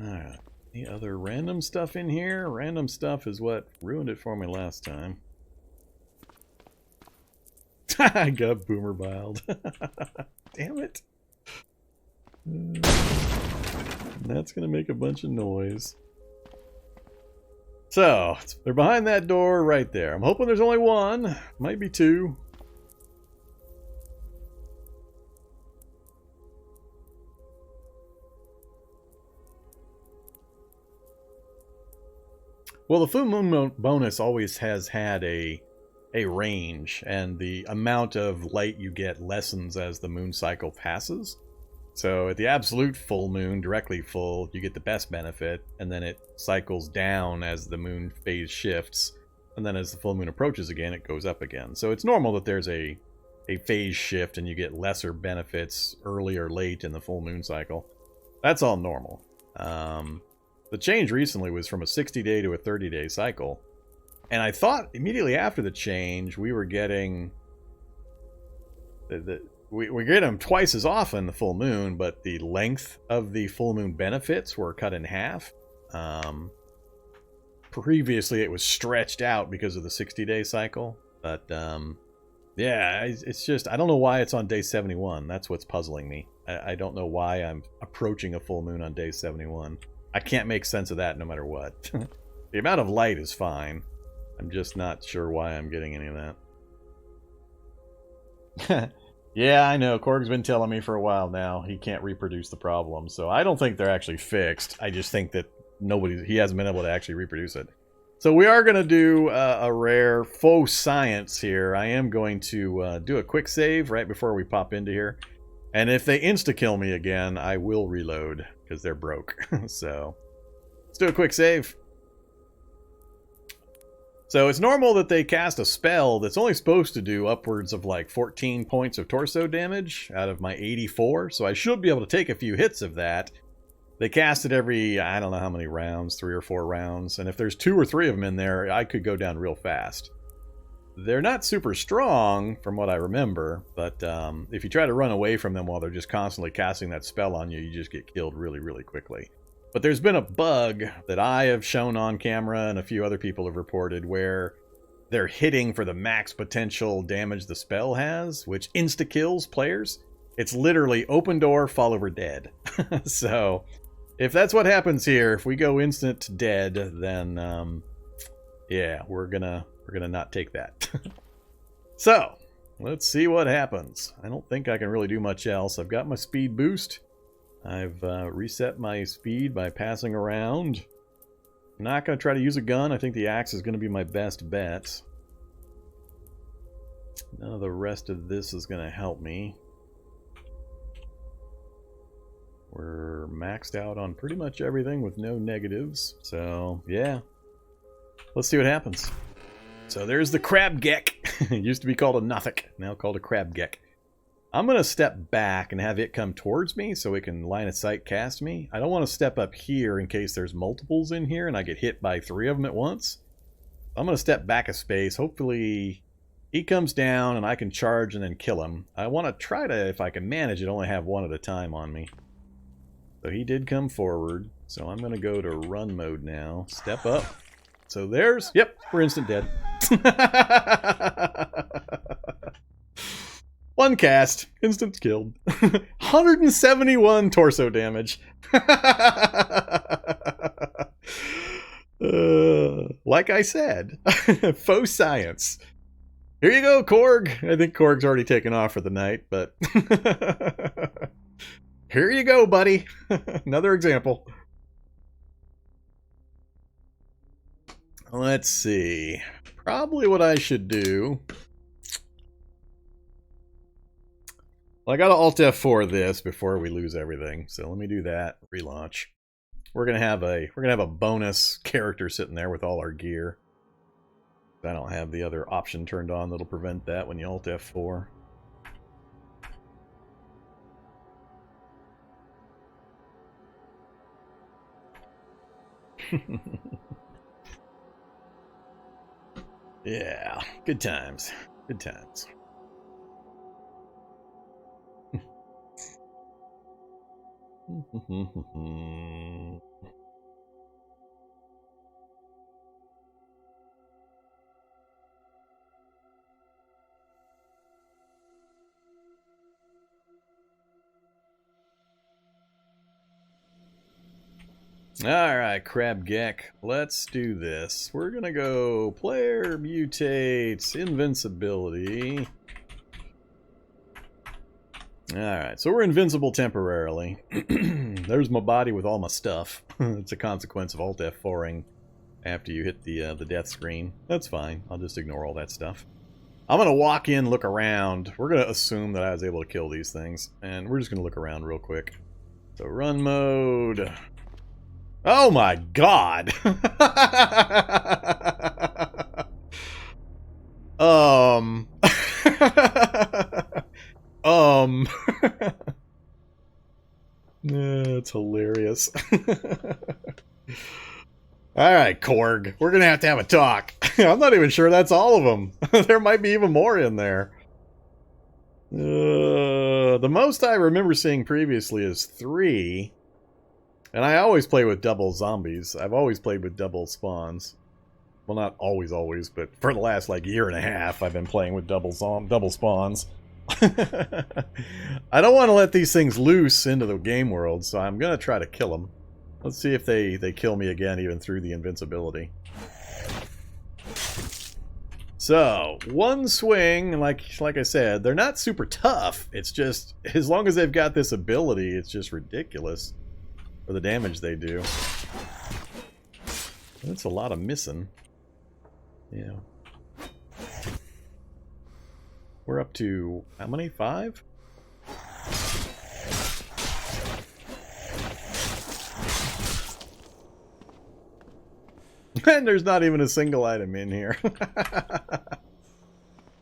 Alright. Any other random stuff in here? Random stuff is what ruined it for me last time. I got boomer biled. Damn it. That's going to make a bunch of noise. So, they're behind that door right there. I'm hoping there's only one. Might be two. Well, the full moon bonus always has had a range, and the amount of light you get lessens as the moon cycle passes. So at the absolute full moon, directly full, you get the best benefit, and then it cycles down as the moon phase shifts, and then as the full moon approaches again, it goes up again. So it's normal that there's a phase shift and you get lesser benefits early or late in the full moon cycle. That's all normal. The change recently was from a 60-day to a 30-day cycle. And I thought immediately after the change, we were getting... We get them twice as often, the full moon, but the length of the full moon benefits were cut in half. Previously, it was stretched out because of the 60-day cycle. But, yeah, it's just... I don't know why it's on day 71. That's what's puzzling me. I don't know why I'm approaching a full moon on day 71. I can't make sense of that no matter what. The amount of light is fine. I'm just not sure why I'm getting any of that. Yeah, I know. Korg's been telling me for a while now he can't reproduce the problem. So I don't think they're actually fixed. I just think that he hasn't been able to actually reproduce it. So we are going to do a rare faux science here. I am going to do a quick save right before we pop into here. And if they insta-kill me again, I will reload, because they're broke. So, let's do a quick save. So, it's normal that they cast a spell that's only supposed to do upwards of like 14 points of torso damage out of my 84. So, I should be able to take a few hits of that. They cast it every, I don't know how many rounds, 3 or 4 rounds. And if there's 2 or 3 of them in there, I could go down real fast. They're not super strong, from what I remember, but if you try to run away from them while they're just constantly casting that spell on you, you just get killed really, really quickly. But there's been a bug that I have shown on camera and a few other people have reported where they're hitting for the max potential damage the spell has, which insta-kills players. It's literally open door, fall over dead. So, if that's what happens here, if we go instant dead, then, yeah, we're gonna not take that. So, let's see what happens. I don't think I can really do much else. I've got my speed boost. I've reset my speed by passing around. I'm not going to try to use a gun. I think the axe is going to be my best bet. None of the rest of this is going to help me. We're maxed out on pretty much everything with no negatives. So, yeah. Let's see what happens. So there's the Crabgeck. It used to be called a Nothik, now called a Crabgeck. I'm going to step back and have it come towards me so it can line of sight cast me. I don't want to step up here in case there's multiples in here and I get hit by 3 of them at once. I'm going to step back a space. Hopefully he comes down and I can charge and then kill him. I want to try to, if I can manage it, only have one at a time on me. So he did come forward. So I'm going to go to run mode now. Step up. So there's... Yep, we're instant dead. One cast. Instant killed. 171 torso damage. Like I said. Faux science. Here you go, Korg. I think Korg's already taken off for the night, but... Here you go, buddy. Another example. Let's see. Probably what I should do. Well, I gotta Alt F4 this before we lose everything. So let me do that. Relaunch. We're gonna have a bonus character sitting there with all our gear. I don't have the other option turned on that'll prevent that when you Alt F4. Yeah, good times. Good times. Alright, Crab Gek, let's do this. We're gonna go player mutates invincibility. Alright, so we're invincible temporarily. There's my body with all my stuff. It's a consequence of Alt F4ing after you hit the death screen. That's fine, I'll just ignore all that stuff. I'm gonna walk in, look around. We're gonna assume that I was able to kill these things, and we're just gonna look around real quick. So run mode. Oh my god! That's hilarious. Alright, Korg. We're gonna have to have a talk. I'm not even sure that's all of them. There might be even more in there. The most I remember seeing previously is 3. And I always play with double zombies. I've always played with double spawns. Well, not always, but for the last, like, year and a half, I've been playing with double spawns. I don't want to let these things loose into the game world, so I'm going to try to kill them. Let's see if they kill me again, even through the invincibility. So, one swing, like I said, they're not super tough. It's just, as long as they've got this ability, it's just ridiculous. For the damage they do. That's a lot of missing. Yeah. We're up to how many? 5? And there's not even a single item in here.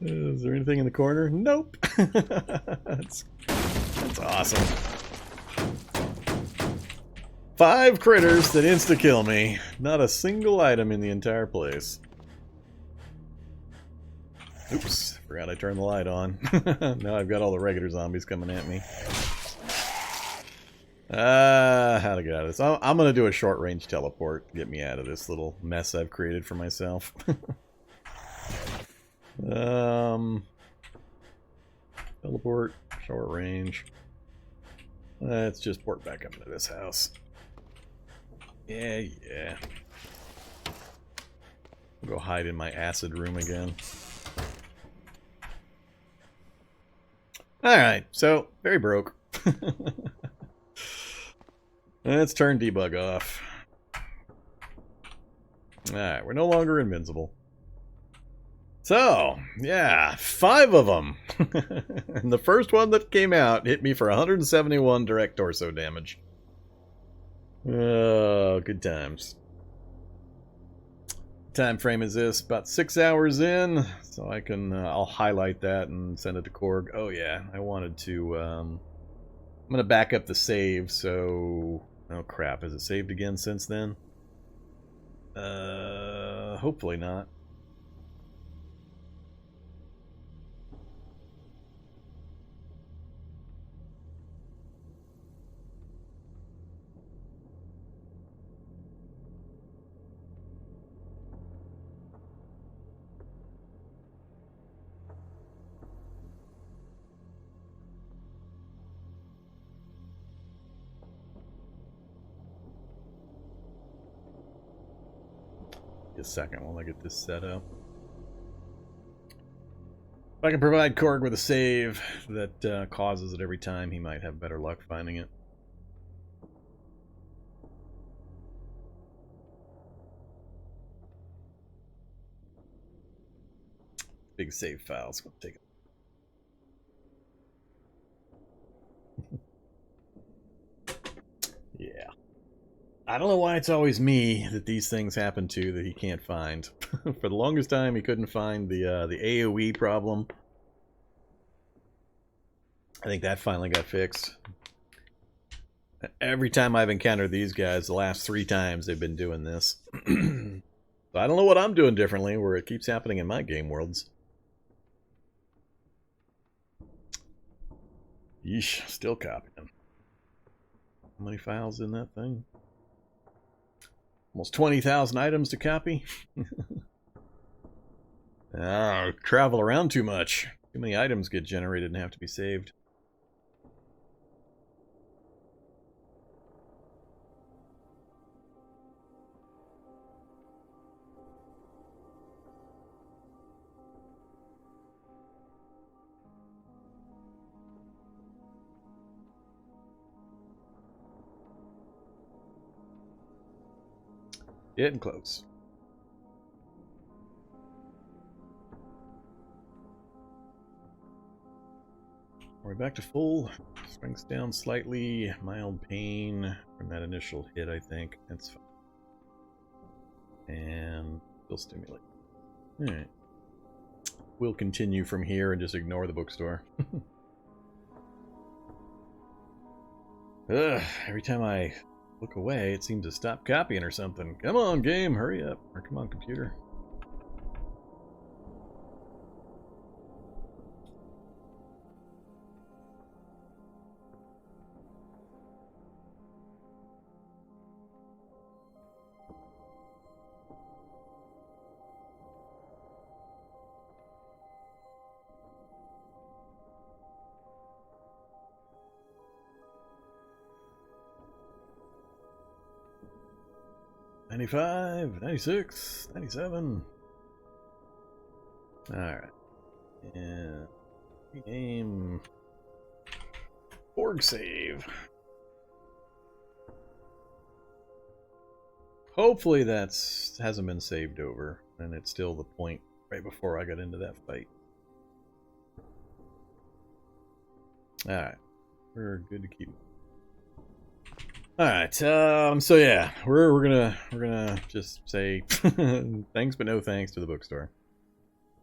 Is there anything in the corner? Nope. That's awesome. 5 critters that insta-kill me. Not a single item in the entire place. Oops, forgot I turned the light on. Now I've got all the regular zombies coming at me. How to get out of this? I'm going to do a short-range teleport to get me out of this little mess I've created for myself. Teleport, short range. Let's just port back up into this house. Yeah. I'll go hide in my acid room again. Alright, so, very broke. Let's turn debug off. Alright, we're no longer invincible. So, yeah, 5 of them. And the first one that came out hit me for 171 direct torso damage. Oh, good times. Time frame is this? About 6 hours in, so I can I'll highlight that and send it to Korg. Oh yeah, I wanted to. I'm gonna back up the save. So, oh crap, has it saved again since then? Hopefully not. A second while I get this set up. If I can provide Korg with a save that causes it every time, he might have better luck finding it. Big save files. Gonna take it. Yeah. I don't know why it's always me that these things happen to that he can't find. For the longest time, he couldn't find the AoE problem. I think that finally got fixed. Every time I've encountered these guys, the last 3 times they've been doing this. So I don't know what I'm doing differently, where it keeps happening in my game worlds. Yeesh, still copying. How many files in that thing? Almost 20,000 items to copy. Oh, travel around too much. Too many items get generated and have to be saved. Getting close. We're back to full. Strength's down slightly. Mild pain from that initial hit, I think. That's fine. And still stimulate. Alright. We'll continue from here and just ignore the bookstore. Ugh, every time I look away, it seems to stop copying or something. Come on, game, hurry up. Or come on, computer. $95, $96, $97. Alright. And game. Org save. Hopefully that's hasn't been saved over, and it's still the point right before I got into that fight. Alright. We're good to keep. Alright, so yeah, we're gonna just say thanks but no thanks to the bookstore.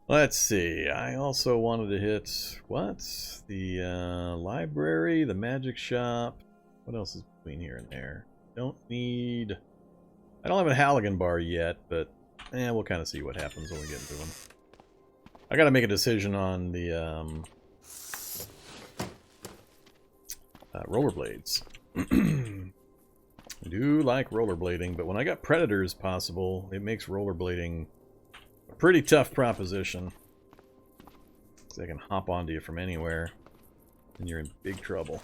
Let's see, I also wanted to hit what? The library, the magic shop. What else is between here and there? I don't have a Halligan bar yet, but we'll kind of see what happens when we get into them. I gotta make a decision on the rollerblades. I do like rollerblading, but when I got predators possible, it makes rollerblading a pretty tough proposition. Because they can hop onto you from anywhere, and you're in big trouble.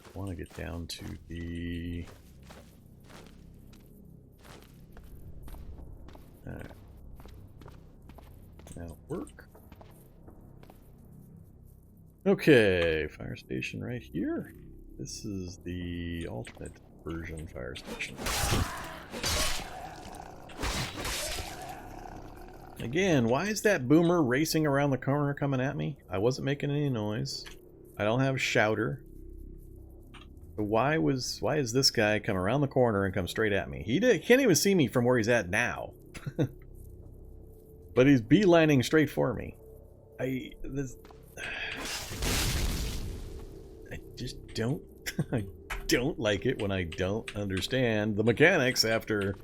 I want to get down to the... Alright. That'll work. Okay, fire station right here. This is the alternate version fire station. Again, why is that boomer racing around the corner coming at me? I wasn't making any noise. I don't have shouter. So why is this guy come around the corner and come straight at me? He can't even see me from where he's at now. But he's beelining straight for me. I just don't I don't like it when I don't understand the mechanics after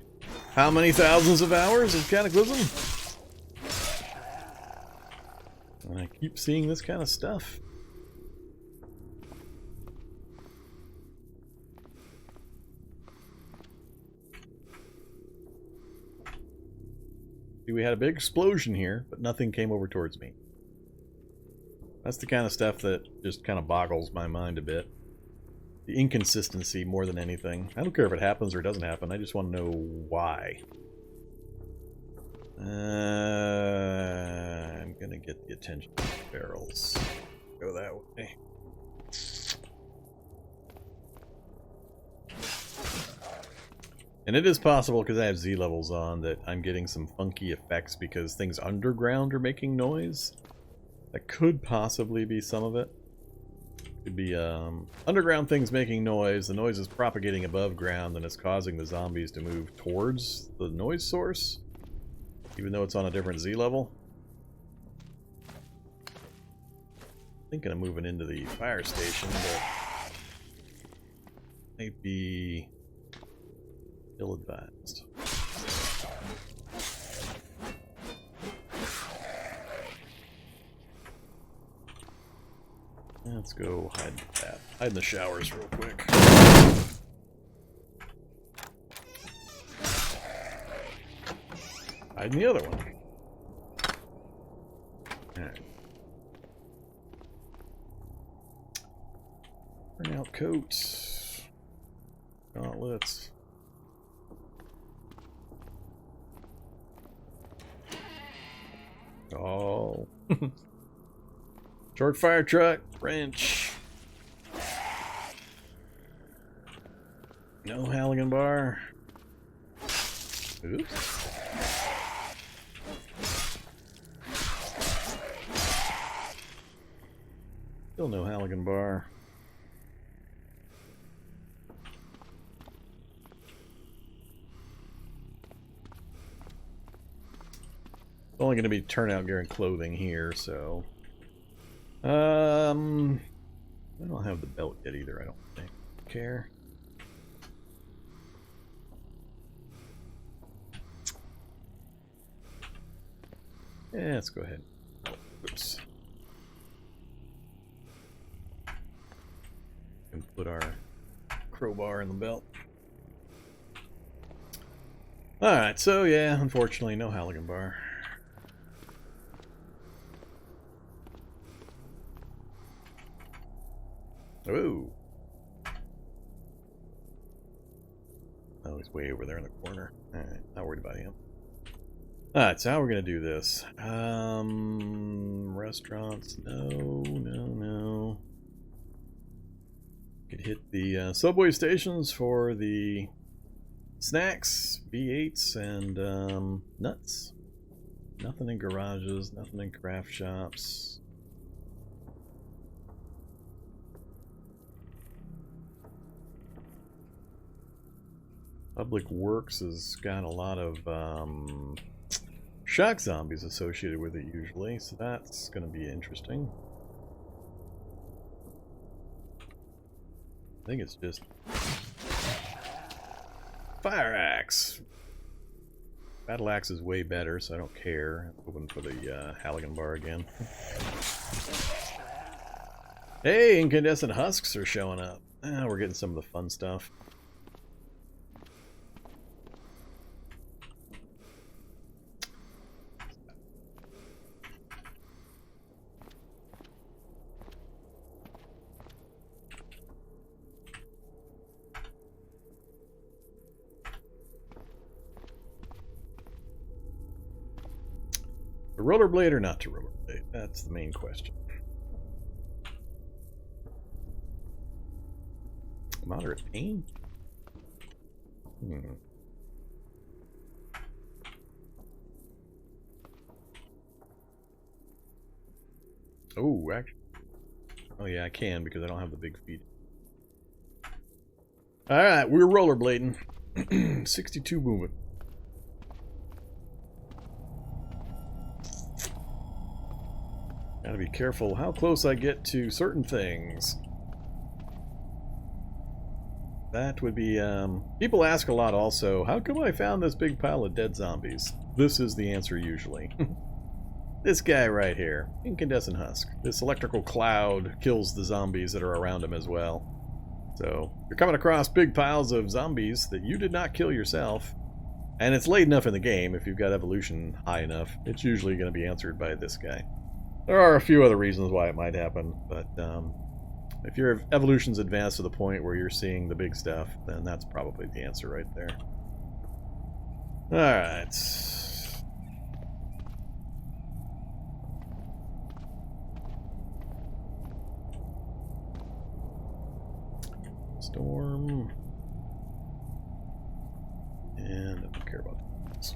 how many thousands of hours of Cataclysm? And I keep seeing this kind of stuff. See, we had a big explosion here, but nothing came over towards me. That's the kind of stuff that just kind of boggles my mind a bit. The inconsistency more than anything. I don't care if it happens or doesn't happen, I just want to know why. I'm gonna get the attention of the barrels. Go that way. And it is possible, because I have Z levels on, that I'm getting some funky effects because things underground are making noise. That could possibly be some of it. Could be underground things making noise. The noise is propagating above ground and it's causing the zombies to move towards the noise source, even though it's on a different Z level. Thinking of moving into the fire station, but might be ill-advised. Let's go hide that. Hide in the showers real quick. Hide in the other one. Alright. Bring out coats. Gauntlets. Oh. Short fire truck. Wrench. No Halligan bar. Oops. Still no Halligan bar. It's only going to be turnout gear and clothing here, so... I don't have the belt yet either, I don't think. Care. Yeah, let's go ahead. Oops. And put our crowbar in the belt. Alright, so yeah, unfortunately, no Halligan bar. Ooh. Oh, he's way over there in the corner. Alright, not worried about him. Alright, so how we're gonna do this? Restaurants, no. Could hit the subway stations for the snacks, V8s, and nuts. Nothing in garages, nothing in craft shops. Public Works has got a lot of shock zombies associated with it usually, so that's going to be interesting. I think it's just fire axe. Battle axe is way better, so I don't care. I'm hoping for the Halligan bar again. Hey, incandescent husks are showing up. We're getting some of the fun stuff. To rollerblade or not to rollerblade? That's the main question. Moderate pain? Oh, actually. Oh yeah, I can because I don't have the big feet. Alright, we're rollerblading. 62 movement. Gotta be careful how close I get to certain things. That would be, people ask a lot also, how come I found this big pile of dead zombies? This is the answer usually. This guy right here, incandescent husk. This electrical cloud kills the zombies that are around him as well. So, you're coming across big piles of zombies that you did not kill yourself, and it's late enough in the game, if you've got evolution high enough, it's usually going to be answered by this guy. There are a few other reasons why it might happen, but if your evolution's advanced to the point where you're seeing the big stuff, then that's probably the answer right there. Alright. Storm. And I don't care about this.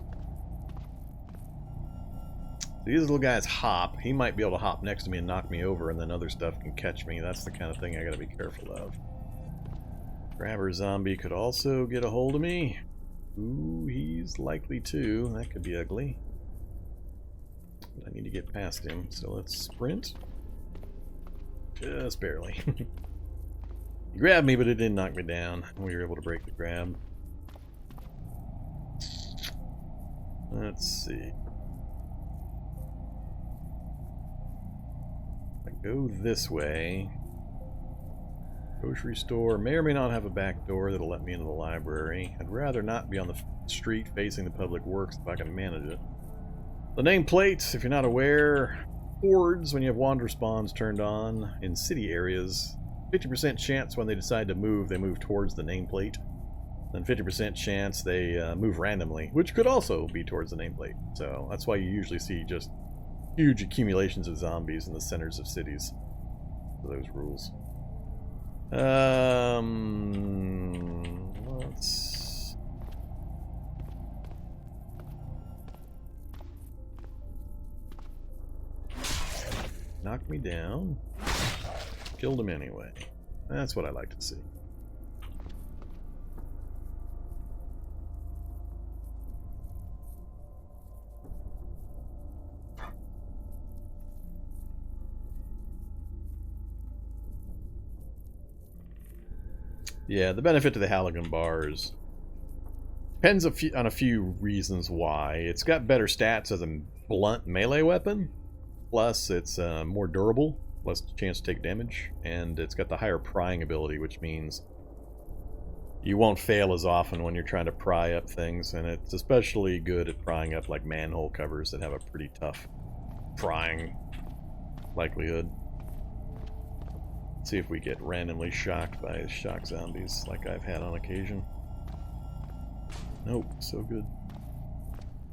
These little guys hop. He might be able to hop next to me and knock me over, and then other stuff can catch me. That's the kind of thing I gotta be careful of. Grabber zombie could also get a hold of me. Ooh, he's likely to. That could be ugly. But I need to get past him, so let's sprint. Just barely. He grabbed me, but it didn't knock me down. We were able to break the grab. Let's see. If I go this way, Grocery store may or may not have a back door that'll let me into the library. I'd rather not be on the street facing the public works if I can manage it. The nameplate, if you're not aware, hordes when you have Wanderspawns turned on in city areas. 50% chance when they decide to move, they move towards the nameplate. Then 50% chance they move randomly, which could also be towards the nameplate. So that's why you usually see just huge accumulations of zombies in the centers of cities. For those rules. Let's... Knocked me down. Killed him anyway. That's what I like to see. Yeah, the benefit to the Halogen bars depends on a few reasons why. It's got better stats as a blunt melee weapon, plus it's more durable, less chance to take damage, and it's got the higher prying ability, which means you won't fail as often when you're trying to pry up things, and it's especially good at prying up like manhole covers that have a pretty tough prying likelihood. See if we get randomly shocked by shock zombies like I've had on occasion. Nope, so good.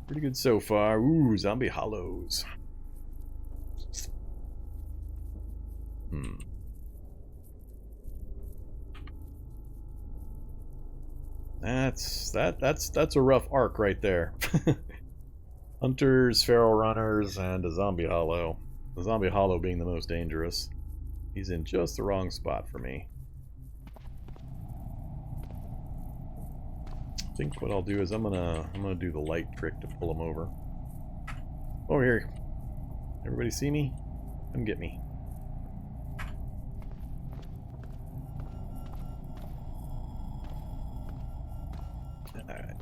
Pretty good so far. Ooh, zombie hollows. That's a rough arc right there. Hunters, feral runners, and a zombie hollow. The zombie hollow being the most dangerous. He's in just the wrong spot for me. I think what I'll do is I'm gonna do the light trick to pull him over. Over here. Everybody see me? Come get me. Alright.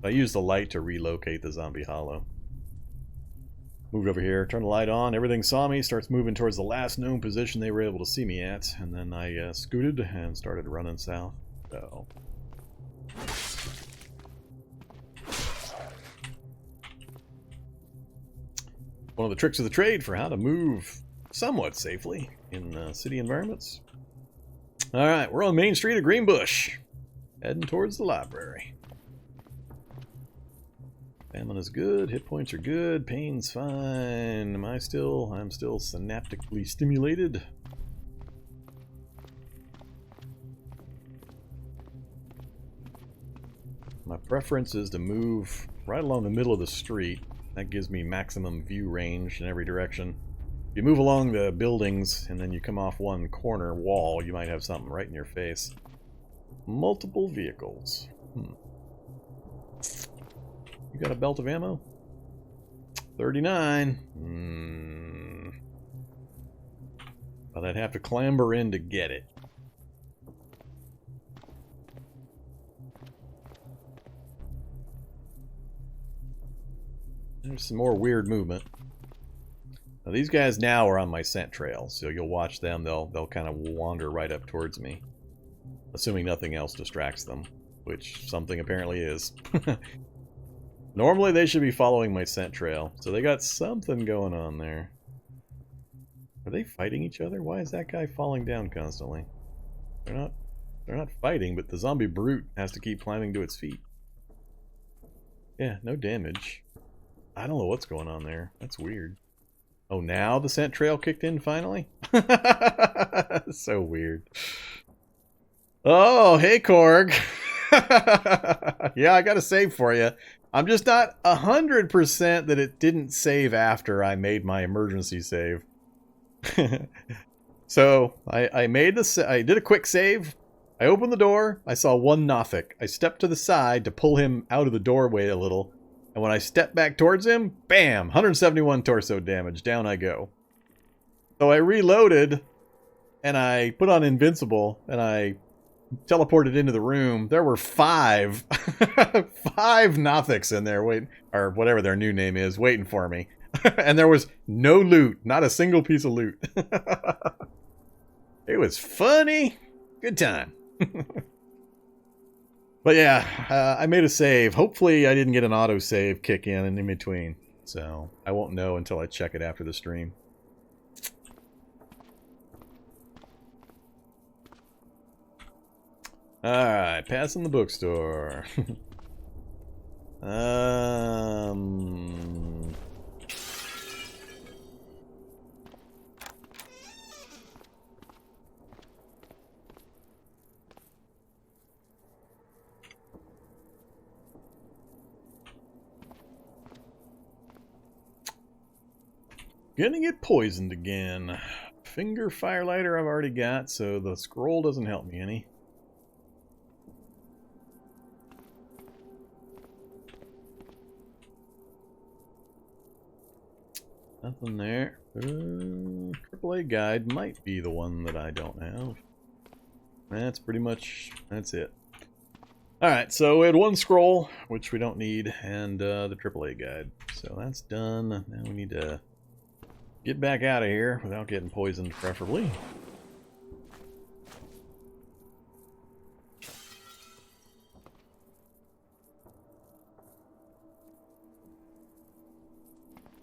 I use the light to relocate the zombie hollow. Moved over here, turn the light on, everything saw me, starts moving towards the last known position they were able to see me at, and then I scooted and started running south. So. One of the tricks of the trade for how to move somewhat safely in city environments. Alright, we're on Main Street of Greenbush, heading towards the library. Stamina's good, hit points are good, pain's fine. I'm still synaptically stimulated. My preference is to move right along the middle of the street. That gives me maximum view range in every direction. If you move along the buildings and then you come off one corner wall, you might have something right in your face. Multiple vehicles. You got a belt of ammo? 39. But I'd have to clamber in to get it. There's some more weird movement. Now these guys now are on my scent trail, so you'll watch them. They'll kind of wander right up towards me, assuming nothing else distracts them, which something apparently is. Normally they should be following my scent trail, so they got something going on there. Are they fighting each other? Why is that guy falling down constantly? They're not fighting, but the zombie brute has to keep climbing to its feet. Yeah, no damage. I don't know what's going on there. That's weird. Oh, now the scent trail kicked in finally? So weird. Oh, hey Korg. Yeah, I got a save for you. I'm just not 100% that it didn't save after I made my emergency save. So I did a quick save. I opened the door. I saw one Nothic. I stepped to the side to pull him out of the doorway a little. And when I stepped back towards him, bam, 171 torso damage. Down I go. So I reloaded and I put on Invincible and I teleported into the room. There were five Nothics in there waiting, or whatever their new name is, waiting for me. And there was no loot, not a single piece of loot. It was funny. Good time. But yeah, I made a save. Hopefully I didn't get an autosave kick in between. So I won't know until I check it after the stream. Alright, passing the bookstore. Gonna get poisoned again. Finger Firelighter I've already got, so the scroll doesn't help me any. Nothing there. AAA guide might be the one that I don't have. That's pretty much, that's it. Alright, so we had one scroll, which we don't need, and the AAA guide. So that's done. Now we need to get back out of here without getting poisoned, preferably.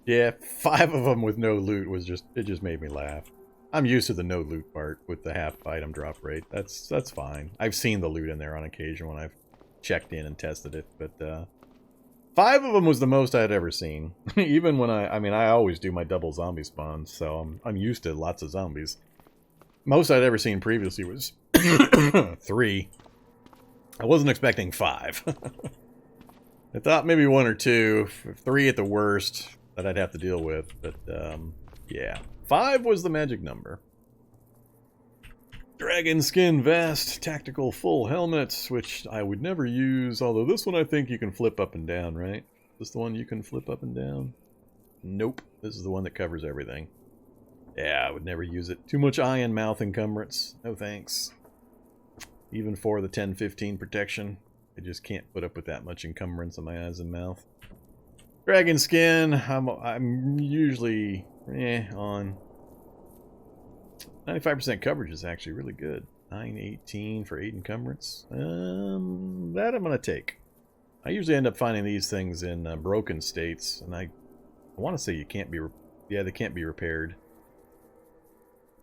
Yeah, 5 of them with no loot was just, it just made me laugh. I'm used to the no loot part with the half item drop rate. That's fine. I've seen the loot in there on occasion when I've checked in and tested it, but 5 of them was the most I had ever seen. Even when I mean, I always do my double zombie spawns, so I'm used to lots of zombies. Most I'd ever seen previously was 3. I wasn't expecting 5. I thought maybe 1 or 2, 3 at the worst that I'd have to deal with, but yeah. 5 was the magic number. Dragon skin vest, tactical full helmet, which I would never use, although this one I think you can flip up and down, right? Is this the one you can flip up and down? Nope, this is the one that covers everything. Yeah, I would never use it. Too much eye and mouth encumbrance. No thanks. Even for the 10-15 protection, I just can't put up with that much encumbrance on my eyes and mouth. Dragon skin, I'm usually on. 95% coverage is actually really good. 918 for 8 encumbrance. That I'm going to take. I usually end up finding these things in broken states, and I want to say you can't be... Yeah, they can't be repaired.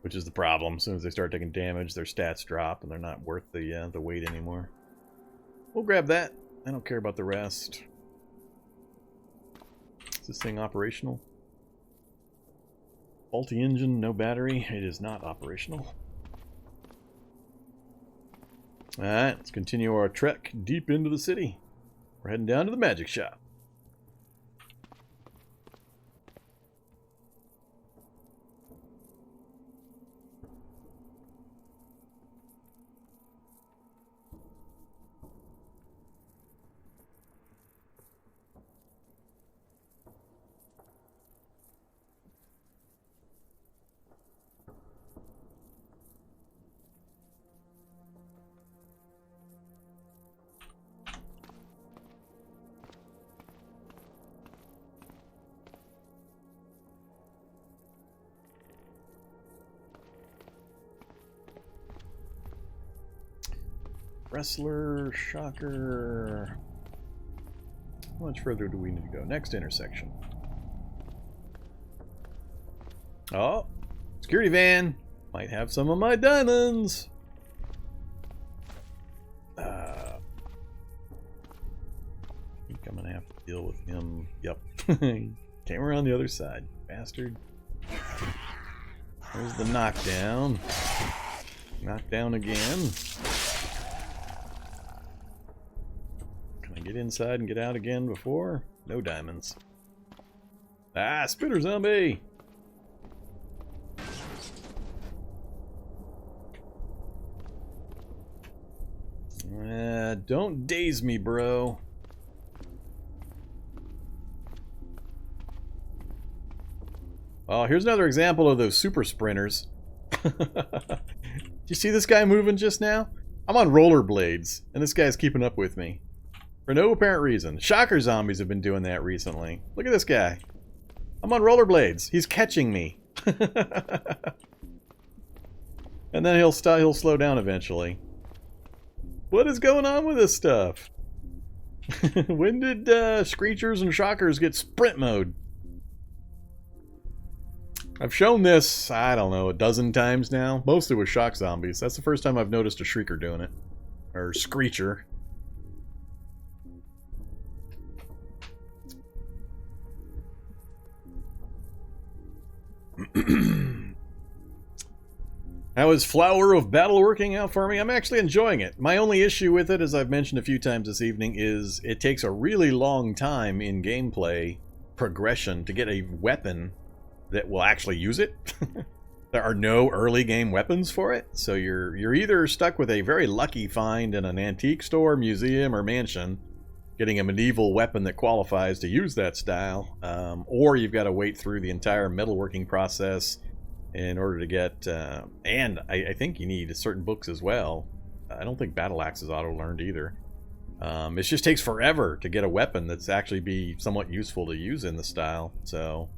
Which is the problem. As soon as they start taking damage, their stats drop, and they're not worth the weight anymore. We'll grab that. I don't care about the rest. Is this thing operational? Faulty engine, no battery. It is not operational. Alright, let's continue our trek deep into the city. We're heading down to the magic shop. Wrestler, shocker. How much further do we need to go? Next intersection. Oh, security van. Might have some of my diamonds. I think I'm gonna have to deal with him. Yep. Came around the other side, bastard. There's the knockdown. Knockdown again. Get inside and get out again before? No diamonds. Ah, spitter zombie! Don't daze me, bro. Oh, here's another example of those super sprinters. Did you see this guy moving just now? I'm on rollerblades, and this guy's keeping up with me. For no apparent reason. Shocker zombies have been doing that recently. Look at this guy. I'm on rollerblades. He's catching me. And then he'll slow down eventually. What is going on with this stuff? When did Screechers and Shockers get sprint mode? I've shown this, I don't know, a dozen times now. Mostly with shock zombies. That's the first time I've noticed a Shrieker doing it. Or Screecher. How is Flower of Battle working out for me? I'm actually enjoying it. My only issue with it, as I've mentioned a few times this evening, is it takes a really long time in gameplay progression to get a weapon that will actually use it. There are no early game weapons for it, so you're either stuck with a very lucky find in an antique store, museum, or mansion, getting a medieval weapon that qualifies to use that style, or you've got to wait through the entire metalworking process in order to get, and I think you need certain books as well. I don't think Battle Axe is auto-learned either. It just takes forever to get a weapon that's actually be somewhat useful to use in the style, so...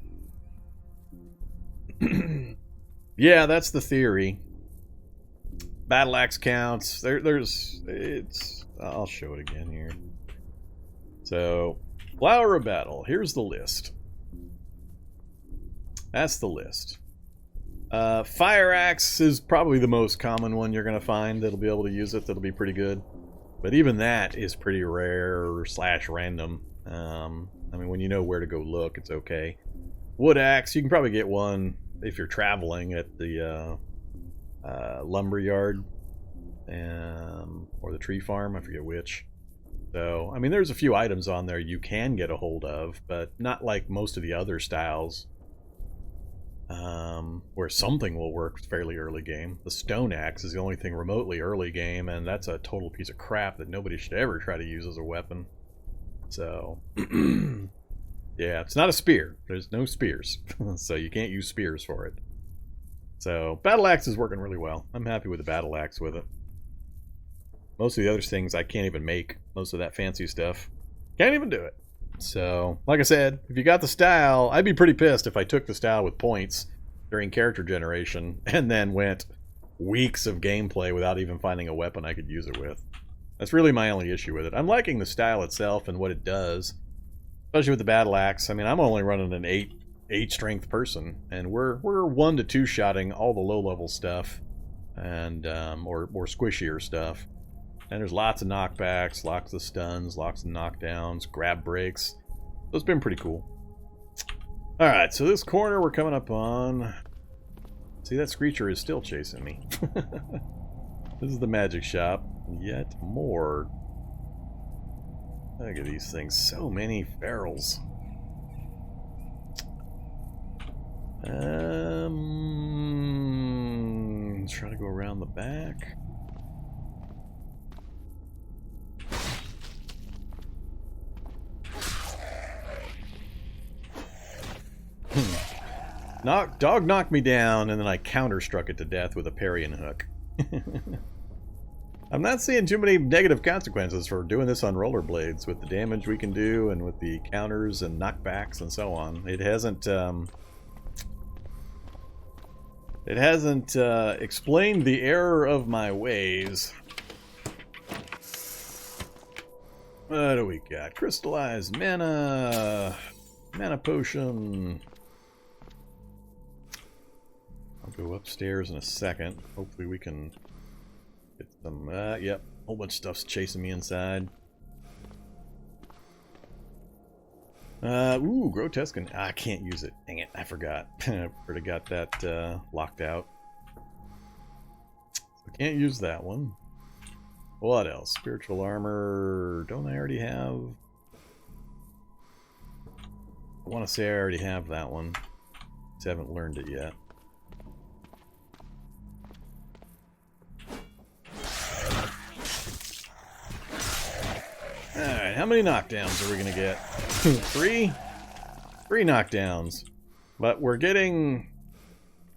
Yeah, that's the theory. Battle Axe counts. I'll show it again here. So, Flower of Battle. Here's the list. That's the list. Fire Axe is probably the most common one you're going to find that'll be able to use it. That'll be pretty good. But even that is pretty rare / random. I mean, when you know where to go look, it's okay. Wood Axe, you can probably get one if you're traveling at the lumber yard or the tree farm. I forget which. So, I mean, there's a few items on there you can get a hold of, but not like most of the other styles. Where something will work fairly early game. The Stone Axe is the only thing remotely early game, and that's a total piece of crap that nobody should ever try to use as a weapon. So, yeah, it's not a spear. There's no spears, so you can't use spears for it. So, Battle Axe is working really well. I'm happy with the Battle Axe with it. Most of the other things I can't even make. Most of that fancy stuff. Can't even do it. So, like I said, if you got the style, I'd be pretty pissed if I took the style with points during character generation and then went weeks of gameplay without even finding a weapon I could use it with. That's really my only issue with it. I'm liking the style itself and what it does, especially with the Battle Axe. I mean, I'm only running an 8 strength person, and we're 1 to 2 shotting all the low level stuff and or squishier stuff. And there's lots of knockbacks, lots of stuns, lots of knockdowns, grab breaks. So it's been pretty cool. Alright, so this corner we're coming up on... See, that Screecher is still chasing me. This is the magic shop. Yet more. Look at these things. So many ferals. Let's try to go around the back. Dog knocked me down, and then I counter-struck it to death with a parry and hook. I'm not seeing too many negative consequences for doing this on rollerblades with the damage we can do and with the counters and knockbacks and so on. It hasn't explained the error of my ways. What do we got? Crystallized mana. Mana potion. I'll go upstairs in a second. Hopefully we can get some... yep. A whole bunch of stuff's chasing me inside. Ooh, Grotesque. I can't use it. Dang it, I forgot. I already got that locked out. So can't use that one. What else? Spiritual Armor. Don't I already have... I want to say I already have that one. Just haven't learned it yet. Alright, how many knockdowns are we going to get? 3? 3 knockdowns. But we're getting...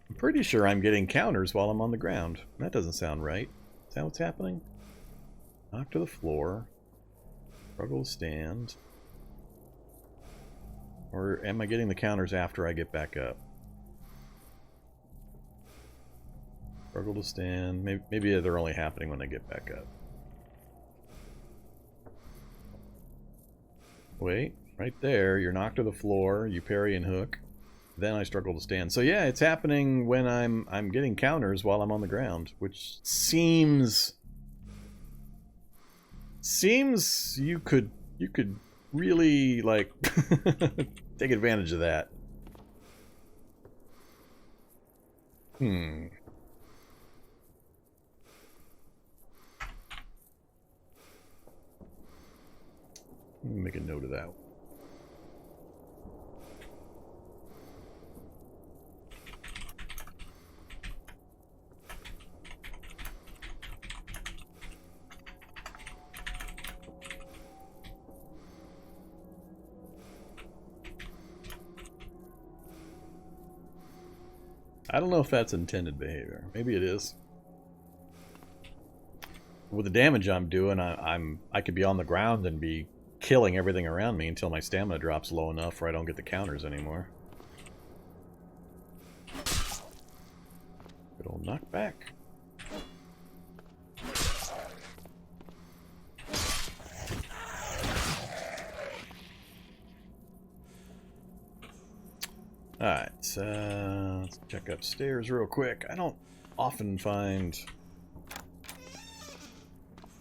I'm pretty sure I'm getting counters while I'm on the ground. That doesn't sound right. Is that what's happening? Knock to the floor. Struggle to stand. Or am I getting the counters after I get back up? Struggle to stand. Maybe they're only happening when I get back up. Wait, right there. You're knocked to the floor. You parry and hook. Then I struggle to stand. So yeah, it's happening when I'm getting counters while I'm on the ground, which seems you could really like take advantage of that. Let me make a note of that. I don't know if that's intended behavior. Maybe it is. With the damage I'm doing, I could be on the ground and be killing everything around me until my stamina drops low enough where I don't get the counters anymore. Good old knockback. Alright, let's check upstairs real quick. I don't often find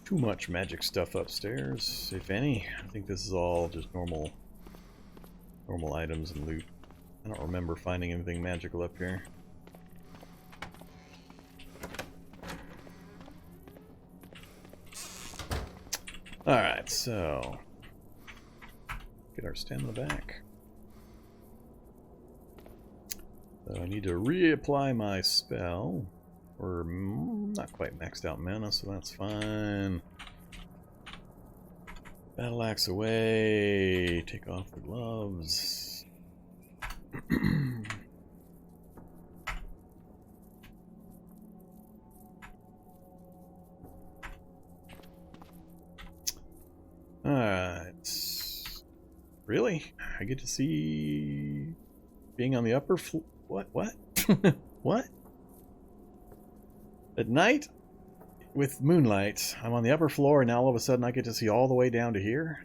too much magic stuff upstairs, if any. I think this is all just normal items and loot. I don't remember finding anything magical up here. Alright, so get our stamina back. So I need to reapply my spell. We're not quite maxed out mana, so that's fine. Battle axe away. Take off the gloves. Alright. Really? I get to see being on the upper floor. What? What? At night, with moonlight, I'm on the upper floor, and now all of a sudden I get to see all the way down to here?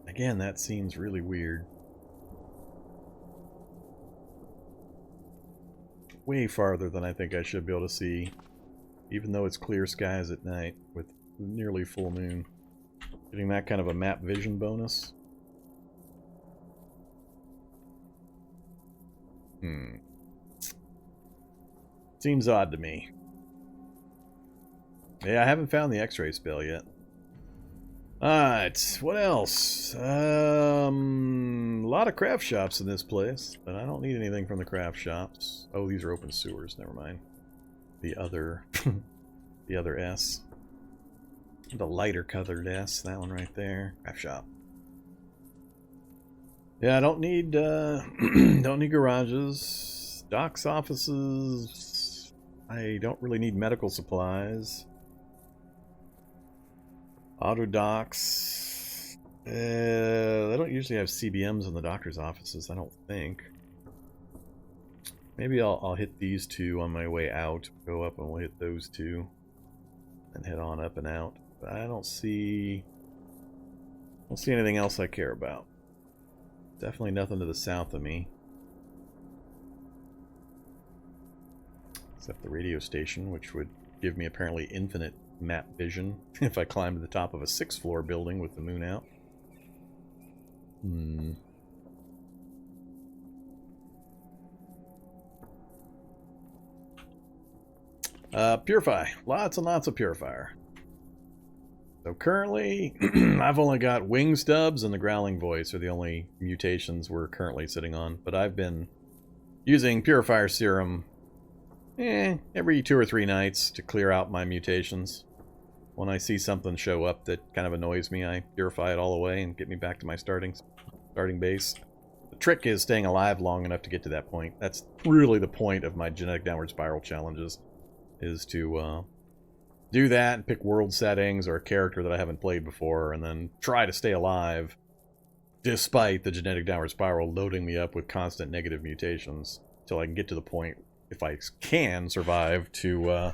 Again, that seems really weird. Way farther than I think I should be able to see, even though it's clear skies at night with nearly full moon. Getting that kind of a map vision bonus. Seems odd to me. Yeah, I haven't found the X-ray spell yet. Alright, what else? A lot of craft shops in this place, but I don't need anything from the craft shops. Oh, these are open sewers, never mind. The other the other S. The lighter colored S, that one right there. Craft shop. Yeah, I don't need don't need garages. Docks, offices. I don't really need medical supplies. Auto docks. They don't usually have CBMs in the doctor's offices, I don't think. Maybe I'll hit these two on my way out. Go up and we'll hit those two. And head on up and out. But I don't see anything else I care about. Definitely nothing to the south of me. Except the radio station, which would give me apparently infinite map vision if I climbed to the top of a 6th floor building with the moon out. Purify. Lots and lots of purifier. So currently, I've only got wing stubs and the growling voice are the only mutations we're currently sitting on. But I've been using purifier serum every 2 or 3 nights to clear out my mutations. When I see something show up that kind of annoys me, I purify it all away and get me back to my starting base. The trick is staying alive long enough to get to that point. That's really the point of my genetic downward spiral challenges, is to do that and pick world settings or a character that I haven't played before, and then try to stay alive despite the genetic downward spiral loading me up with constant negative mutations. Till I can get to the point, if I can survive, to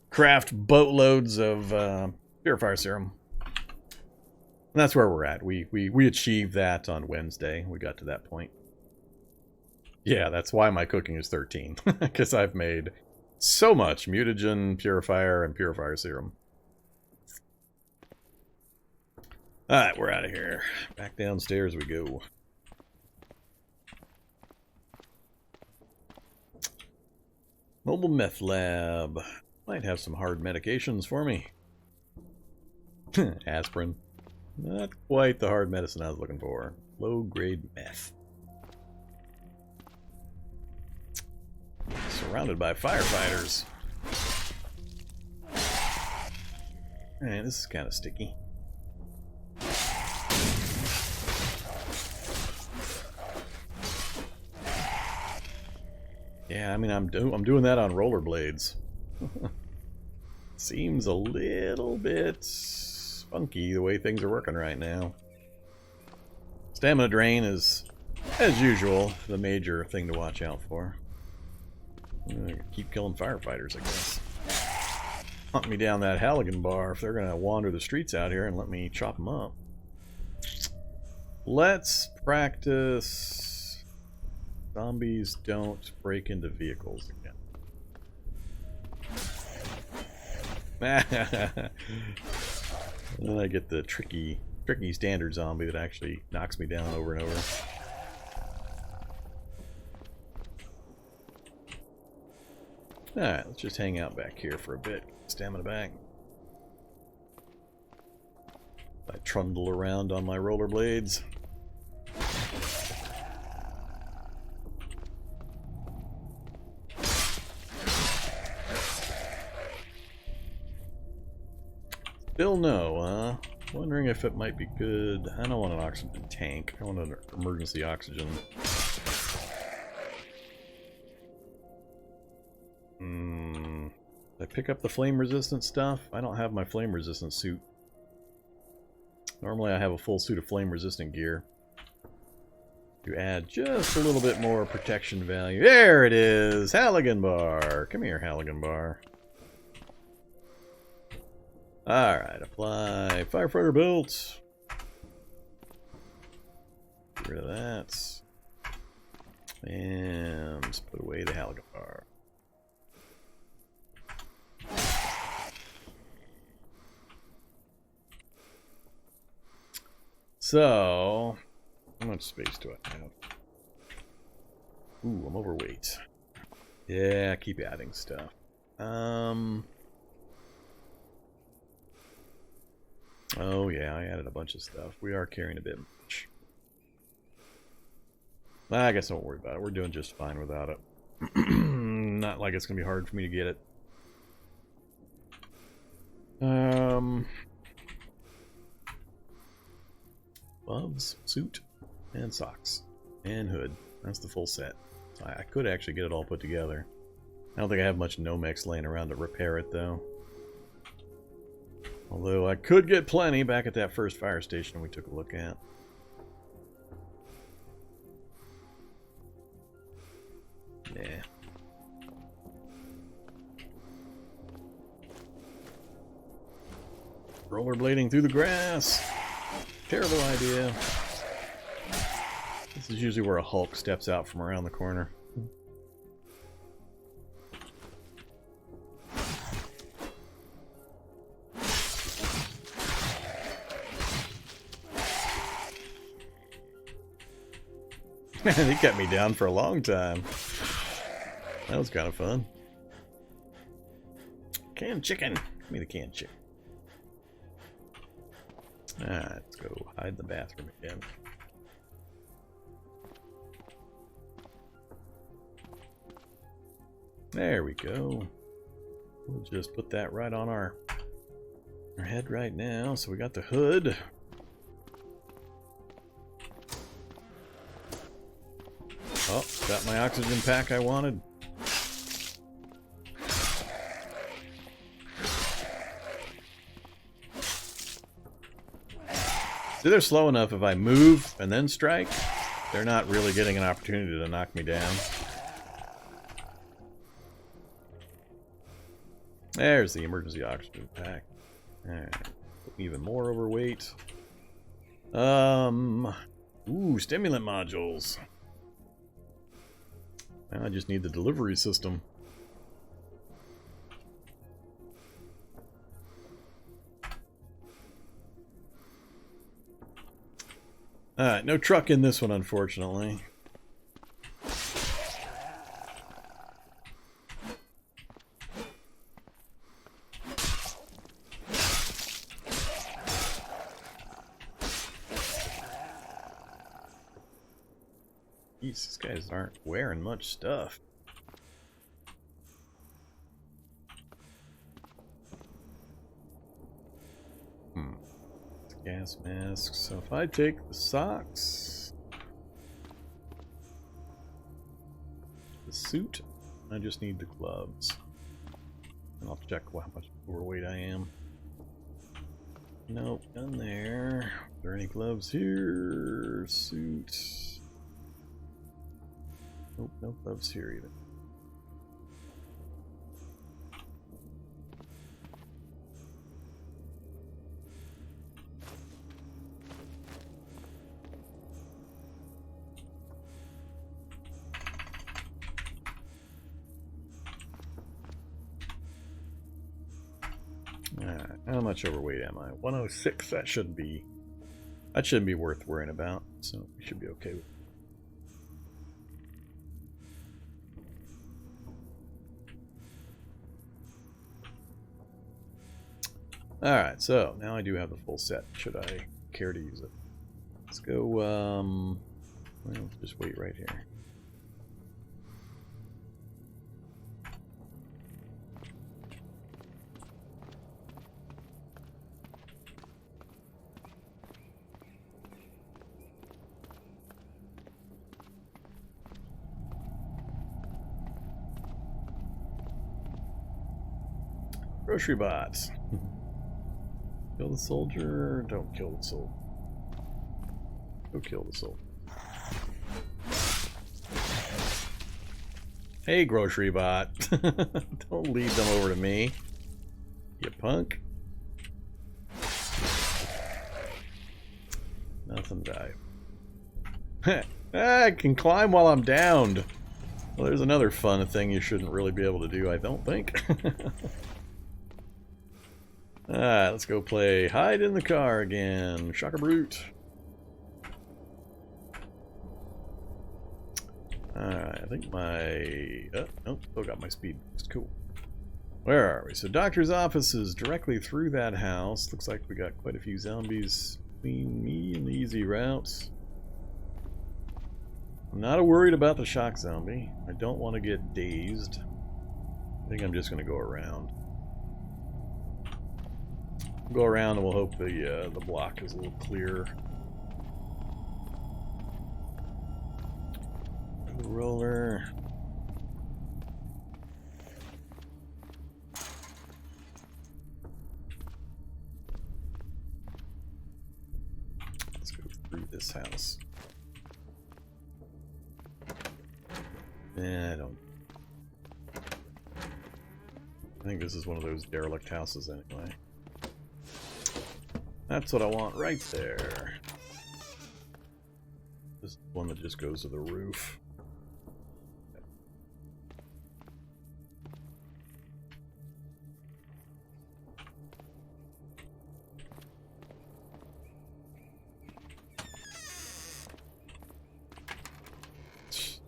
craft boatloads of purifier serum. And that's where we're at. We achieved that on Wednesday. We got to that point. Yeah, that's why my cooking is 13. Because I've made so much mutagen, purifier, and purifier serum. Alright, we're out of here. Back downstairs we go. Mobile meth lab. Might have some hard medications for me. Aspirin. Not quite the hard medicine I was looking for. Low-grade meth. Surrounded by firefighters. Alright, this is kind of sticky. Yeah, I mean, I'm doing that on rollerblades. Seems a little bit funky the way things are working right now. Stamina drain is, as usual, the major thing to watch out for. Keep killing firefighters, I guess. Hunt me down that Halligan bar if they're going to wander the streets out here and let me chop them up. Let's practice... Zombies don't break into vehicles again. And then I get the tricky standard zombie that actually knocks me down over and over. Alright, let's just hang out back here for a bit. Stamina back. I trundle around on my rollerblades. Still no, wondering if it might be good. I don't want an oxygen tank. I want an emergency oxygen. Did I pick up the flame resistant stuff? I don't have my flame resistant suit. Normally I have a full suit of flame resistant gear. To add just a little bit more protection value. There it is! Halligan bar! Come here, Halligan bar. Alright, apply firefighter belt. Get rid of that. And let's put away the Halligan bar. So, how much space do I have? Ooh, I'm overweight. Yeah, keep adding stuff. Oh yeah, I added a bunch of stuff. We are carrying a bit much. I guess I won't worry about it. We're doing just fine without it. Not like it's going to be hard for me to get it. Gloves, suit, and socks. And hood. That's the full set. I could actually get it all put together. I don't think I have much Nomex laying around to repair it, though. Although I could get plenty back at that first fire station we took a look at. Yeah. Rollerblading through the grass. Terrible idea. This is usually where a Hulk steps out from around the corner. He kept me down for a long time. That was kind of fun. Canned chicken. Give me the canned chicken. Alright, let's go hide in the bathroom again. There we go. We'll just put that right on our head right now. So we got the hood. Oh, got my oxygen pack I wanted. See, they're slow enough if I move and then strike. They're not really getting an opportunity to knock me down. There's the emergency oxygen pack. Alright. Even more overweight. Ooh, stimulant modules. Now I just need the delivery system. Alright, no truck in this one, unfortunately. Jeez, these guys aren't wearing much stuff. Gas masks. So if I take the socks, the suit, I just need the gloves. And I'll check how much overweight I am. Nope, none there. Are there any gloves here? Suit. Nope, no gloves here either. How much overweight am I? 106. That shouldn't be worth worrying about. So we should be okay with it. Alright, so now I do have the full set. Should I care to use it? Let's go, well, let's just wait right here. Grocery bots. Kill the soldier. Don't kill the soldier. Go kill the soldier. Hey, grocery bot. Don't lead them over to me. You punk. Nothing died. I can climb while I'm downed. Well, there's another fun thing you shouldn't really be able to do, I don't think. Alright, let's go play hide in the car again. Shocker Brute. Alright, I think my... Oh, nope, still got my speed boost. Cool. Where are we? So doctor's office is directly through that house. Looks like we got quite a few zombies between me and the easy routes. I'm not worried about the shock zombie. I don't want to get dazed. I think I'm just going to go around. Go around and we'll hope the block is a little clearer. Roller. Let's go through this house. I don't. I think this is one of those derelict houses anyway. That's what I want right there. This is one that just goes to the roof. It's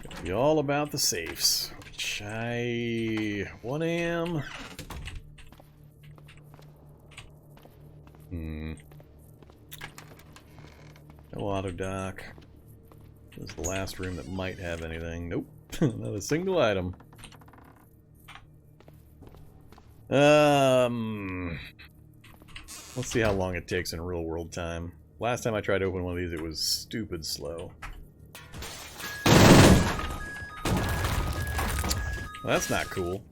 gonna be all about the safes, which I am. No auto dock. This is the last room that might have anything. Nope. Not a single item. Let's see how long it takes in real world time. Last time I tried to open one of these, it was stupid slow. Well, that's not cool.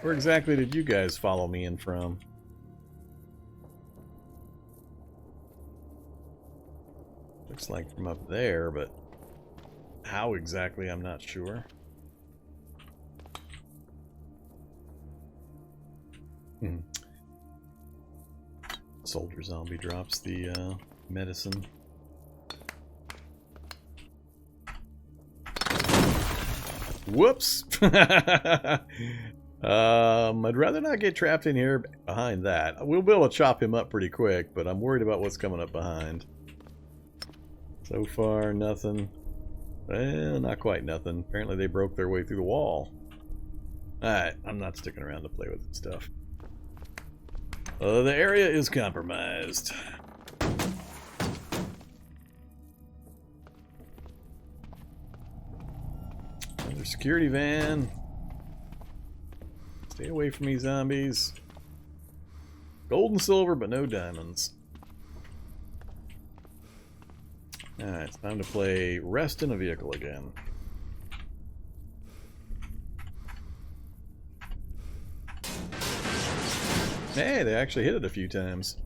Where exactly did you guys follow me in from? Looks like from up there, but how exactly, I'm not sure. Soldier zombie drops the medicine. Whoops! I'd rather not get trapped in here behind that. We'll be able to chop him up pretty quick, but I'm worried about what's coming up behind. So far, nothing. Well, not quite nothing. Apparently they broke their way through the wall. Alright, I'm not sticking around to play with this stuff. The area is compromised. Another security van. Stay away from me, zombies. Gold and silver, but no diamonds. Alright, it's time to play Rest in a Vehicle again. Hey, they actually hit it a few times.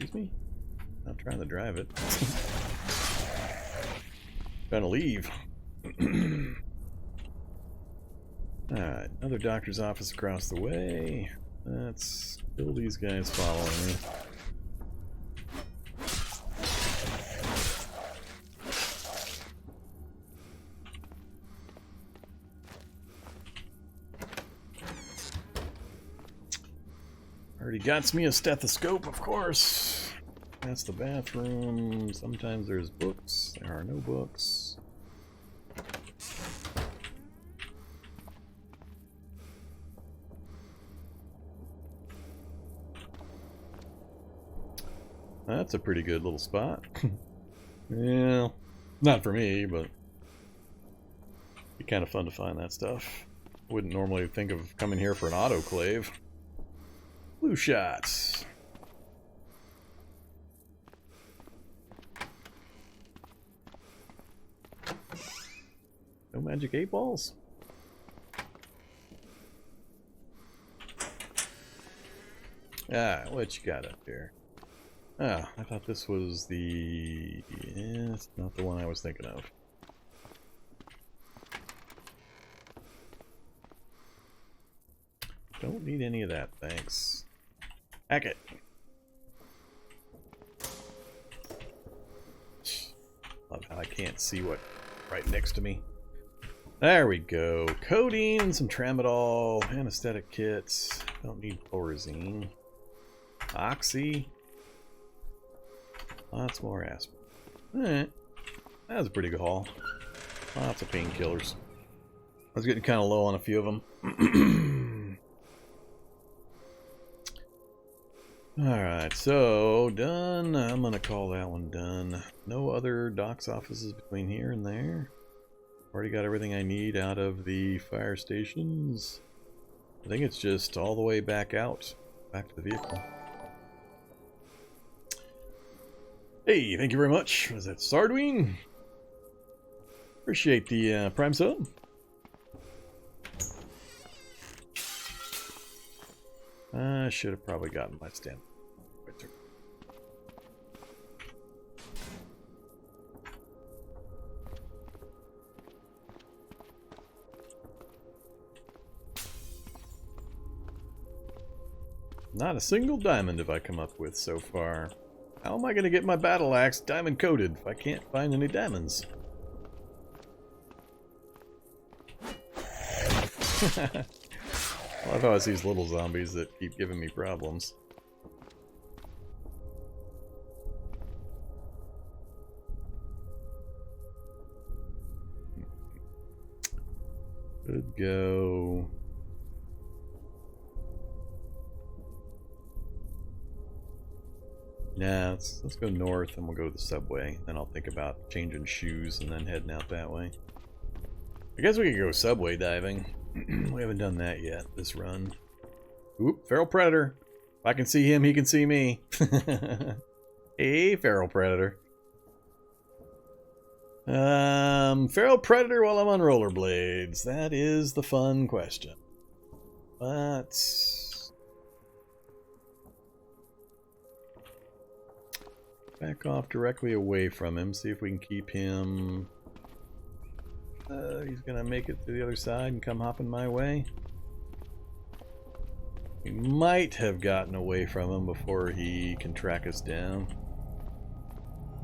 Excuse me? I'm trying to drive it. Trying to leave. Alright, another doctor's office across the way. Let's kill these guys following me. Already got me a stethoscope, of course. That's the bathroom. Sometimes there's books. There are no books. That's a pretty good little spot. Yeah, not for me, but it'd be kind of fun to find that stuff. Wouldn't normally think of coming here for an autoclave. Blue shots. No magic 8 balls? Ah, what you got up here? Ah, I thought this was the... Yeah, it's not the one I was thinking of. Don't need any of that, thanks. Hack it. Love how I can't see what right next to me. There we go. Codeine and some tramadol, anesthetic kits. Don't need Thorazine. Oxy. Lots more aspirin. Alright. That was a pretty good haul. Lots of painkillers. I was getting kind of low on a few of them. Alright, so done. I'm gonna call that one done. No other doc's offices between here and there. Already got everything I need out of the fire stations. I think it's just all the way back out. Back to the vehicle. Hey, thank you very much. Was that Sardween? Appreciate the Prime sub. I should have probably gotten my stamp. Not a single diamond have I come up with so far. How am I going to get my battle axe diamond coated if I can't find any diamonds? I love how it's these little zombies that keep giving me problems. Could go... Nah, let's go north and we'll go to the subway. Then I'll think about changing shoes and then heading out that way. I guess we could go subway diving. We haven't done that yet this run. Oop, feral predator. If I can see him, he can see me. Hey, feral predator. Feral predator while I'm on rollerblades. That is the fun question. But... back off directly away from him. See if we can keep him He's gonna make it to the other side and come hopping my way. We might have gotten away from him before he can track us down.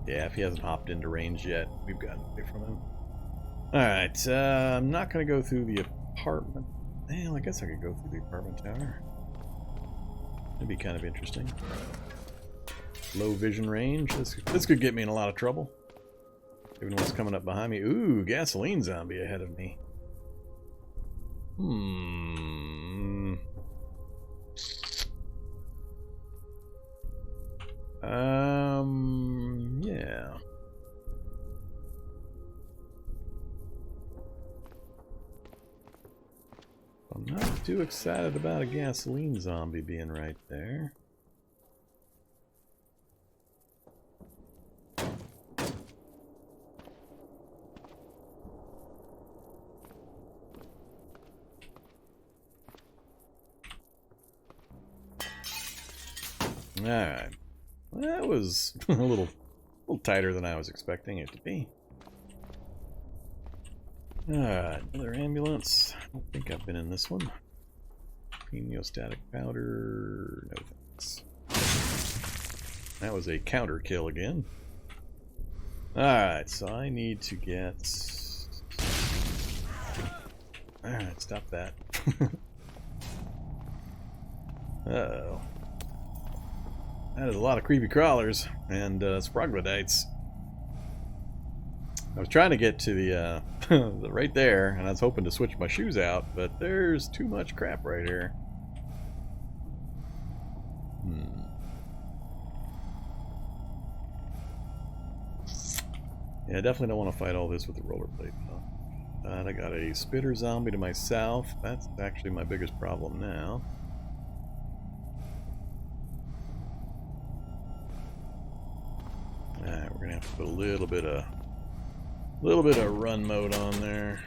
Yeah, if he hasn't hopped into range yet, we've gotten away from him. Alright, I'm not gonna go through the apartment. Well, I guess I could go through the apartment tower. That'd be kind of interesting. Low vision range. This could get me in a lot of trouble. Given what's coming up behind me. Ooh, gasoline zombie ahead of me. Yeah. I'm not too excited about a gasoline zombie being right there. Alright. That was a little tighter than I was expecting it to be. Alright, another ambulance. I don't think I've been in this one. Hemostatic powder. No thanks. That was a counter kill again. Alright, so I need to get... Alright, stop that. Uh-oh. That is a lot of creepy crawlers and sproglodytes. I was trying to get to the right there, and I was hoping to switch my shoes out, but there's too much crap right here. Yeah, I definitely don't want to fight all this with the rollerblade though. I got a spitter zombie to my south. That's actually my biggest problem now. Alright, we're gonna have to put a little bit of run mode on there.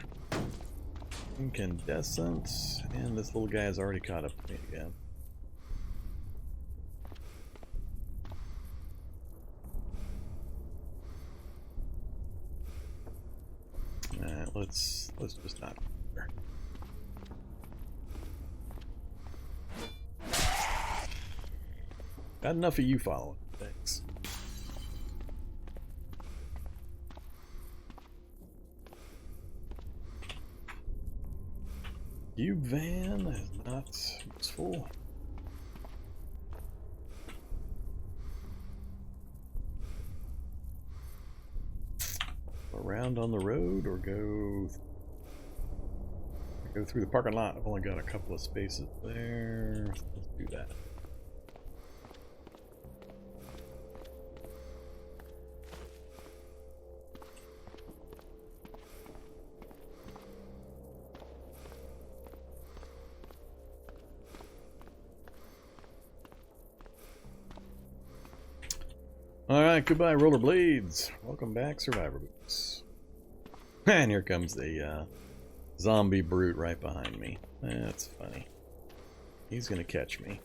Incandescent, and this little guy has already caught up to me again. Alright, let's just not. Got enough of you following. Thanks. Cube van is not useful. Around on the road or go through the parking lot. I've only got a couple of spaces there. Let's do that. Alright, goodbye rollerblades. Welcome back, Survivor Boots. And here comes the zombie brute right behind me. That's funny. He's gonna catch me.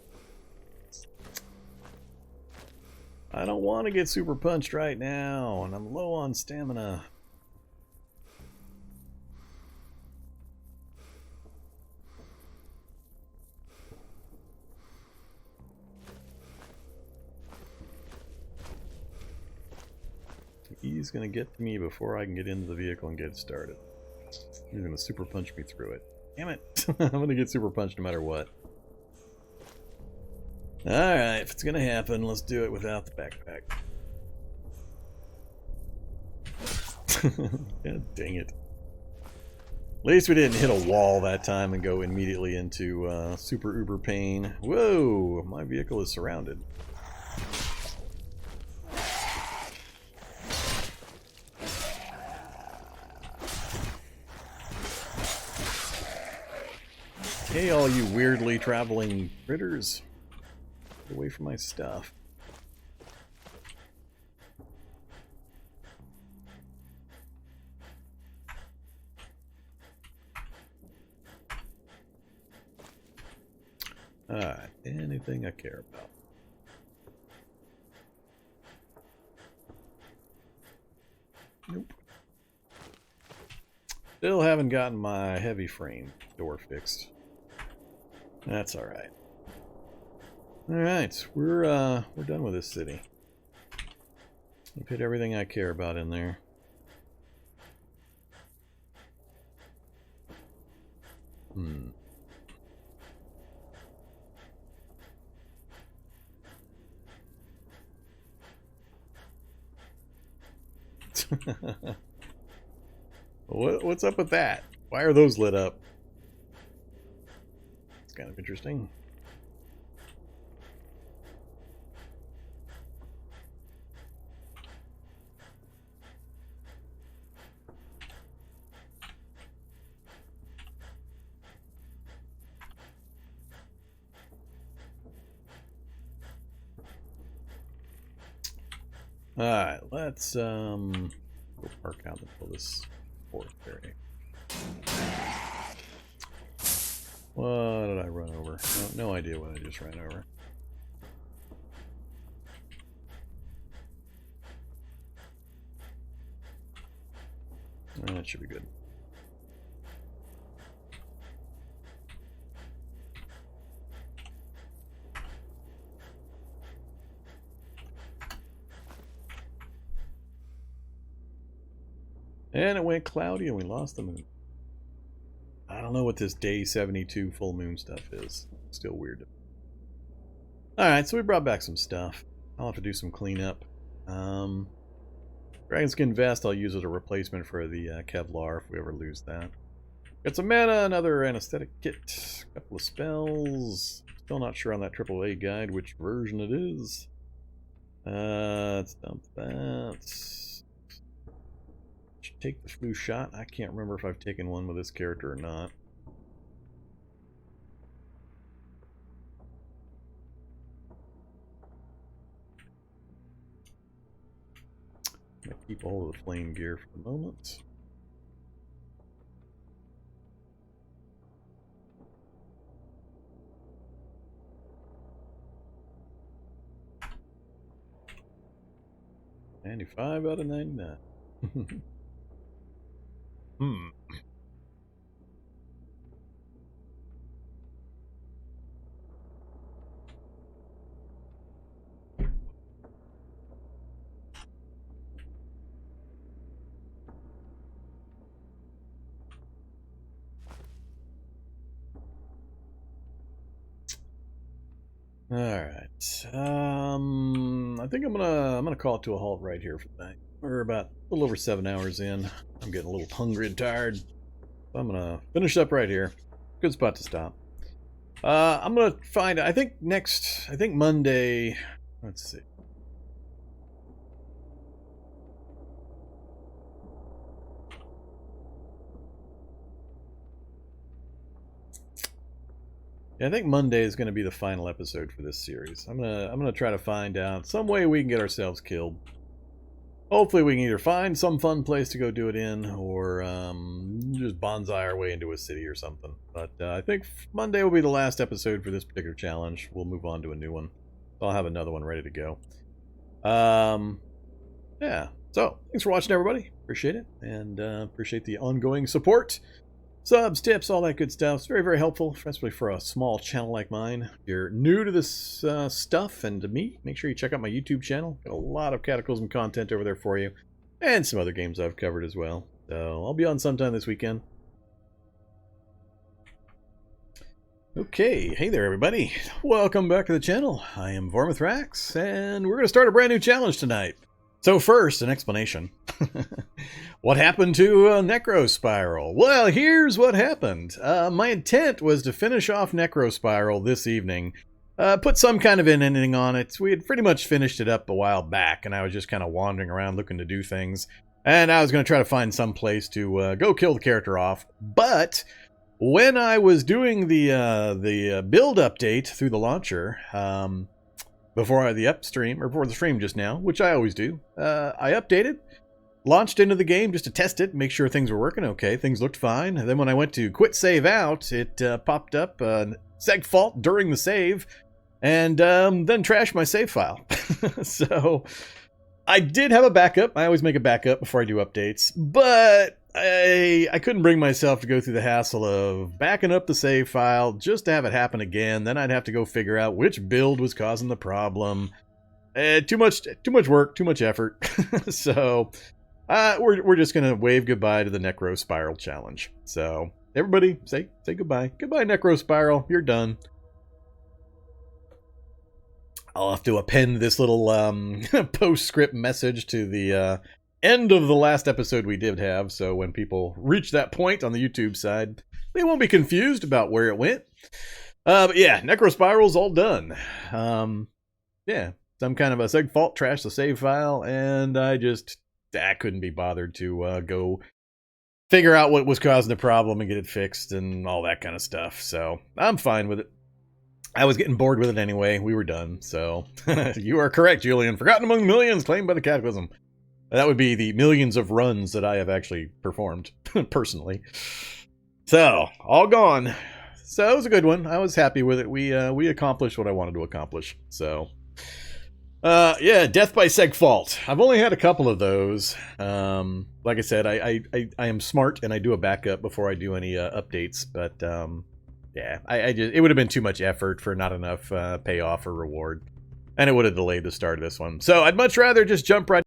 I don't want to get super punched right now, and I'm low on stamina. He's gonna get to me before I can get into the vehicle and get started. He's gonna super punch me through it. Damn it! I'm gonna get super punched no matter what. Alright, if it's gonna happen, let's do it without the backpack. God dang it. At least we didn't hit a wall that time and go immediately into super uber pain. Whoa! My vehicle is surrounded. Hey, all you weirdly traveling critters. Get away from my stuff. Alright, anything I care about. Nope. Still haven't gotten my heavy frame door fixed. That's all right. All right, we're done with this city. I've hit everything I care about in there. What's up with that? Why are those lit up? It's kind of interesting. Alright, let's go park out until this 4:30. What did I run over? No idea what I just ran over. That should be good. And it went cloudy and we lost the moon. I don't know what this day 72 full moon stuff is. Still weird. Alright, so we brought back some stuff. I'll have to do some cleanup. Dragonskin Vest, I'll use as a replacement for the Kevlar if we ever lose that. Got some mana, another anesthetic kit, a couple of spells. Still not sure on that AAA guide which version it is. Let's dump that. Take the flu shot. I can't remember if I've taken one with this character or not. I'm gonna keep all of the flame gear for the moment. $95 out of 99. All right. I think I'm gonna call it to a halt right here for tonight. We're about a little over 7 hours in. I'm getting a little hungry and tired. So I'm gonna finish up right here. Good spot to stop. I'm gonna find, I think Monday, let's see. Yeah, I think Monday is gonna be the final episode for this series. I'm gonna try to find out some way we can get ourselves killed. Hopefully we can either find some fun place to go do it in, or just bonsai our way into a city or something. But I think Monday will be the last episode for this particular challenge. We'll move on to a new one. I'll have another one ready to go. Yeah, so thanks for watching, everybody. Appreciate it, and appreciate the ongoing support. Subs, tips, all that good stuff. It's very, very helpful, especially for a small channel like mine. If you're new to this stuff and to me, make sure you check out my YouTube channel. Got a lot of Cataclysm content over there for you, and some other games I've covered as well. So I'll be on sometime this weekend. Okay, hey there everybody. Welcome back to the channel. I am Vormithrax, and we're going to start a brand new challenge tonight. So first, an explanation. What happened to Necro Spiral? Well, here's what happened. My intent was to finish off Necro Spiral this evening. Put some kind of an ending on it. We had pretty much finished it up a while back, and I was just kind of wandering around looking to do things. And I was going to try to find some place to go kill the character off. But when I was doing the build update through the launcher, before the stream just now, which I always do, I updated, launched into the game just to test it, make sure things were working okay. Things looked fine. And then when I went to quit save out, it popped up seg fault during the save, and then trashed my save file. So I did have a backup. I always make a backup before I do updates, but I couldn't bring myself to go through the hassle of backing up the save file just to have it happen again. Then I'd have to go figure out which build was causing the problem. Too much work, too much effort. So we're just gonna wave goodbye to the Necro Spiral challenge. So everybody, say goodbye. Goodbye, Necro Spiral. You're done. I'll have to append this little postscript message to the end of the last episode we did have, so when people reach that point on the YouTube side, they won't be confused about where it went. But yeah, Necro Spiral's all done. Yeah, some kind of a seg fault trashed the save file, and I couldn't be bothered to go figure out what was causing the problem and get it fixed and all that kind of stuff. So I'm fine with it. I was getting bored with it anyway. We were done. So you are correct, Julian. Forgotten among millions claimed by the Cataclysm. That would be the millions of runs that I have actually performed personally. So all gone. So it was a good one. I was happy with it. We accomplished what I wanted to accomplish. So yeah, death by seg fault. I've only had a couple of those. Like I said, I am smart and I do a backup before I do any updates. But yeah, it would have been too much effort for not enough payoff or reward, and it would have delayed the start of this one. So I'd much rather just jump right